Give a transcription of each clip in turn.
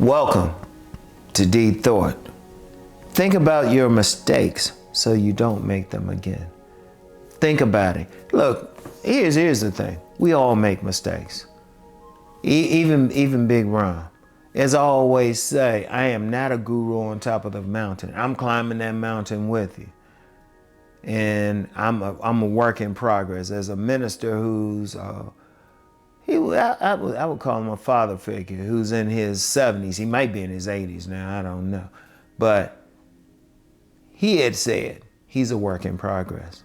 Welcome to Deep Thought. Think about your mistakes so you don't make them again. Think about it. Look, here's the thing. We all make mistakes. Even Big Ron. As I always say, I am not a guru on top of the mountain. I'm climbing that mountain with you. And I'm a work in progress. As a minister who's I would call him a father figure who's in his 70s. He might be in his 80s now, I don't know. But he had said he's a work in progress.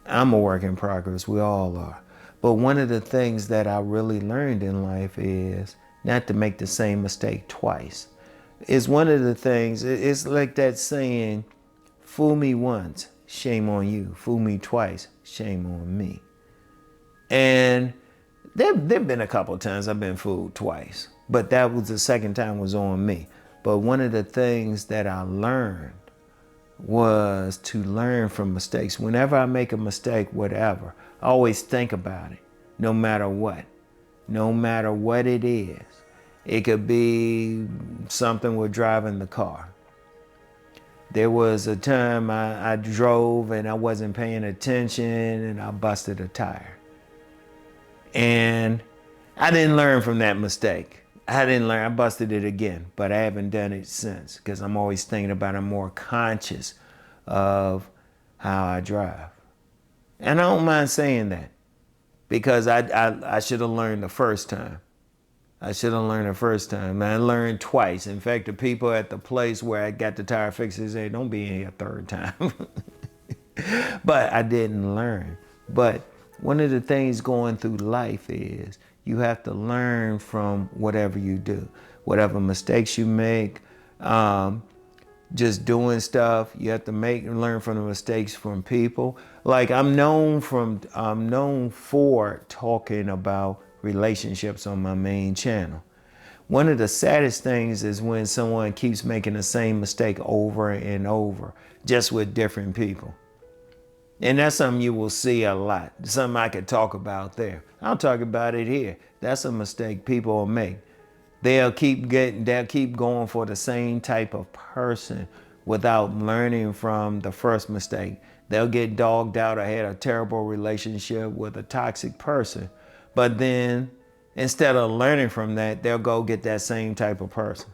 I'm a work in progress, we all are. But one of the things that I really learned in life is not to make the same mistake twice. It's one of the things, it's like that saying, fool me once, shame on you. Fool me twice, shame on me. And there've been a couple of times I've been fooled twice, but that was the second time was on me. But one of the things that I learned was to learn from mistakes. Whenever I make a mistake, whatever, I always think about it, no matter what it is. It could be something with driving the car. There was a time I drove and I wasn't paying attention and I busted a tire. And I didn't learn from that mistake. I busted it again, but I haven't done it since because I'm always thinking about it. I'm more conscious of how I drive. And I don't mind saying that because I should have learned the first time. I learned twice. In fact, the people at the place where I got the tire fixed said, don't be in here a third time. But I didn't learn. But one of the things going through life is you have to learn from whatever you do, whatever mistakes you make, just doing stuff. You have to learn from the mistakes from people. Like I'm known for talking about relationships on my main channel. One of the saddest things is when someone keeps making the same mistake over and over, just with different people. And that's something you will see a lot. Something I could talk about there. I'll talk about it here. That's a mistake people will make. They'll keep going for the same type of person without learning from the first mistake. They'll get dogged out or had a terrible relationship with a toxic person. But then instead of learning from that, they'll go get that same type of person.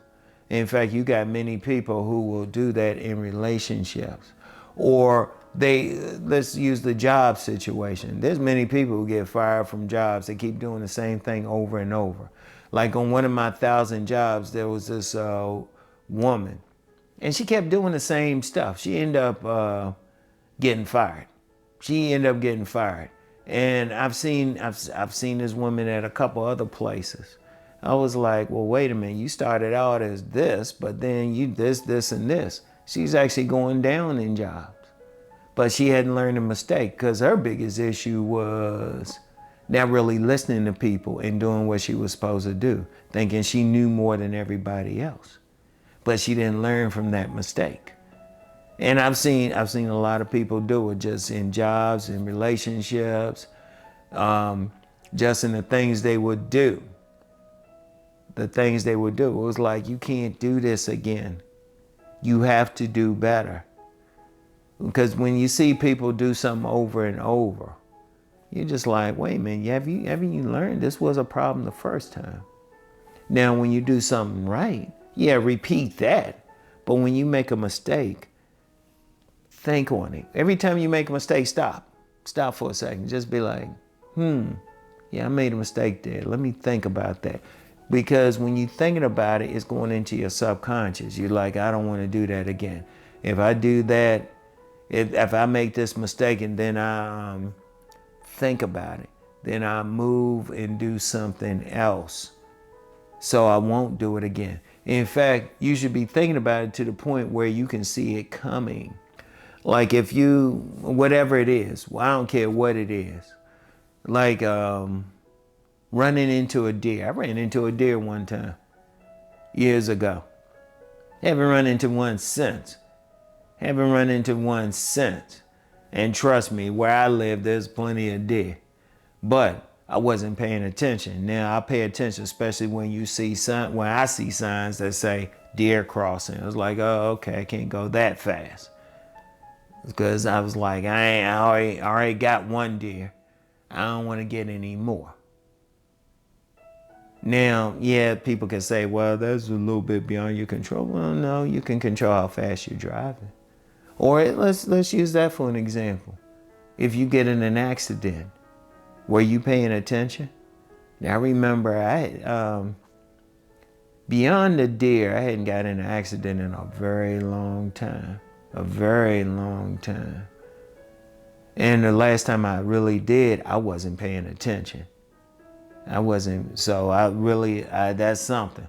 In fact, you got many people who will do that in relationships. Or let's use the job situation. There's many people who get fired from jobs. They keep doing the same thing over and over. Like on one of my 1,000 jobs, there was this woman, and she kept doing the same stuff. She ended up getting fired. And I've seen this woman at a couple other places. I was like, well, wait a minute. You started out as this, but then you this, and this. She's actually going down in jobs. But she hadn't learned a mistake because her biggest issue was not really listening to people and doing what she was supposed to do, thinking she knew more than everybody else. But she didn't learn from that mistake. And I've seen a lot of people do it just in jobs, in relationships, just in the things they would do. It was like, you can't do this again. You have to do better. Because when you see people do something over and over, you're just like, wait a minute, haven't you learned this was a problem the first time? Now, when you do something right, repeat that. But when you make a mistake, think on it. Every time you make a mistake, stop. Stop for a second. Just be like, I made a mistake there. Let me think about that. Because when you're thinking about it, it's going into your subconscious. You're like, I don't want to do that again. If I do that, if I make this mistake and then I think about it, then I move and do something else so I won't do it again. In fact, you should be thinking about it to the point where you can see it coming. Like if whatever it is, well, I don't care what it is. Like running into a deer. I ran into a deer one time, years ago. Haven't run into one since. And trust me, where I live, there's plenty of deer. But I wasn't paying attention. Now I pay attention, especially when I see signs that say deer crossing. It's like, oh, okay, I can't go that fast. Because I was like, I already got one deer. I don't want to get any more. Now, yeah, people can say, well, that's a little bit beyond your control. Well, no, you can control how fast you're driving. Or let's use that for an example. If you get in an accident, were you paying attention? Now, I remember beyond the deer, I hadn't got in an accident in a very long time. A very long time. And the last time I really did, I wasn't paying attention. I wasn't, so that's something.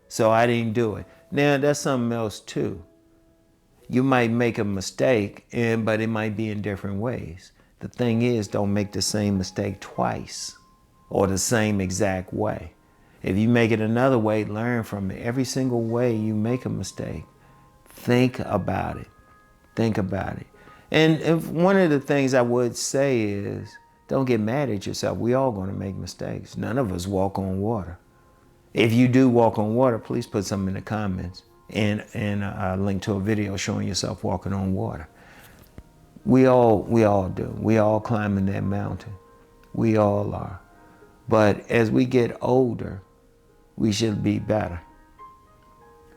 So I didn't do it. Now, that's something else too. You might make a mistake, but it might be in different ways. The thing is, don't make the same mistake twice or the same exact way. If you make it another way, learn from it. Every single way you make a mistake, think about it. Think about it. And one of the things I would say is, don't get mad at yourself. We all going to make mistakes. None of us walk on water. If you do walk on water, please put something in the comments and a link to a video showing yourself walking on water. We all do. We all climbing that mountain. We all are. But as we get older, we should be better.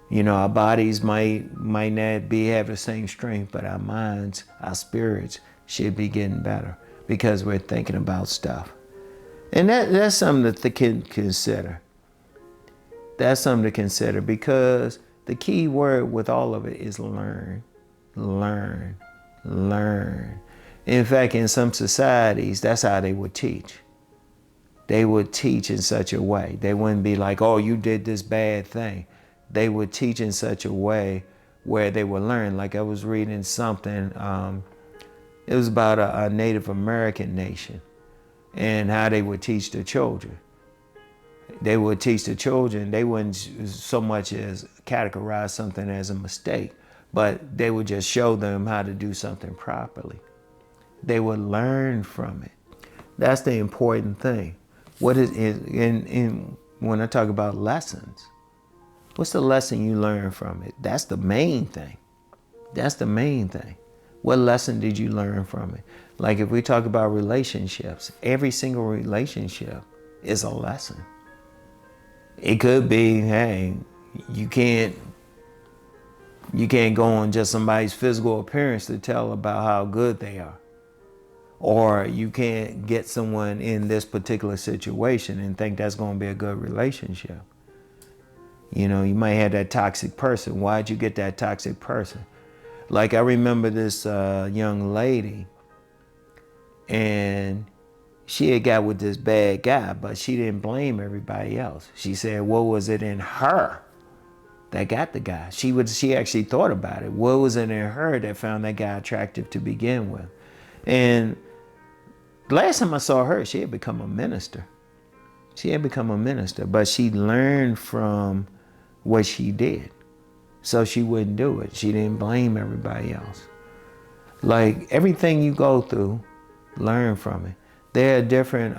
You know, our bodies might not have the same strength, but our minds, our spirits should be getting better because we're thinking about stuff. And that's something to consider. That's something to consider because the key word with all of it is learn, learn, learn. In fact, in some societies, that's how they would teach. They would teach in such a way. They wouldn't be like, oh, you did this bad thing. They would teach in such a way where they would learn. Like I was reading something, it was about a Native American nation and how they would teach the children. They would teach the children, they wouldn't so much as categorize something as a mistake, but they would just show them how to do something properly. They would learn from it. That's the important thing. What is when I talk about lessons, what's the lesson you learn from it? That's the main thing. That's the main thing. What lesson did you learn from it? Like if we talk about relationships, every single relationship is a lesson. It could be, hey, you can't go on just somebody's physical appearance to tell about how good they are. Or you can't get someone in this particular situation and think that's going to be a good relationship. You know, you might have that toxic person. Why'd you get that toxic person? Like I remember this young lady, and she had got with this bad guy, but she didn't blame everybody else. She said, what was it in her that got the guy? She actually thought about it. What was it in her that found that guy attractive to begin with? And last time I saw her, she had become a minister. She had become a minister, but she learned from what she did. So she wouldn't do it. She didn't blame everybody else. Like everything you go through, learn from it. There are different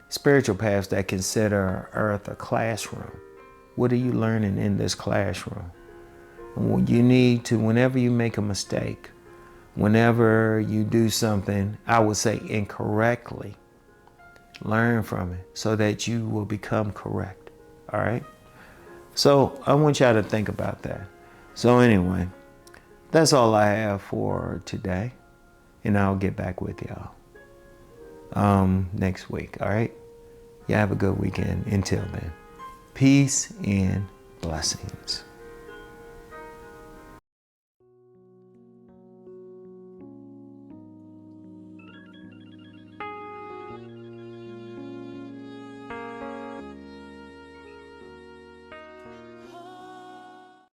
spiritual paths that consider Earth a classroom. What are you learning in this classroom? You need to, whenever you make a mistake, whenever you do something, I would say incorrectly, learn from it so that you will become correct. All right? So I want y'all to think about that. So anyway, that's all I have for today. And I'll get back with y'all next week. All right? Y'all have a good weekend. Until then, peace and blessings.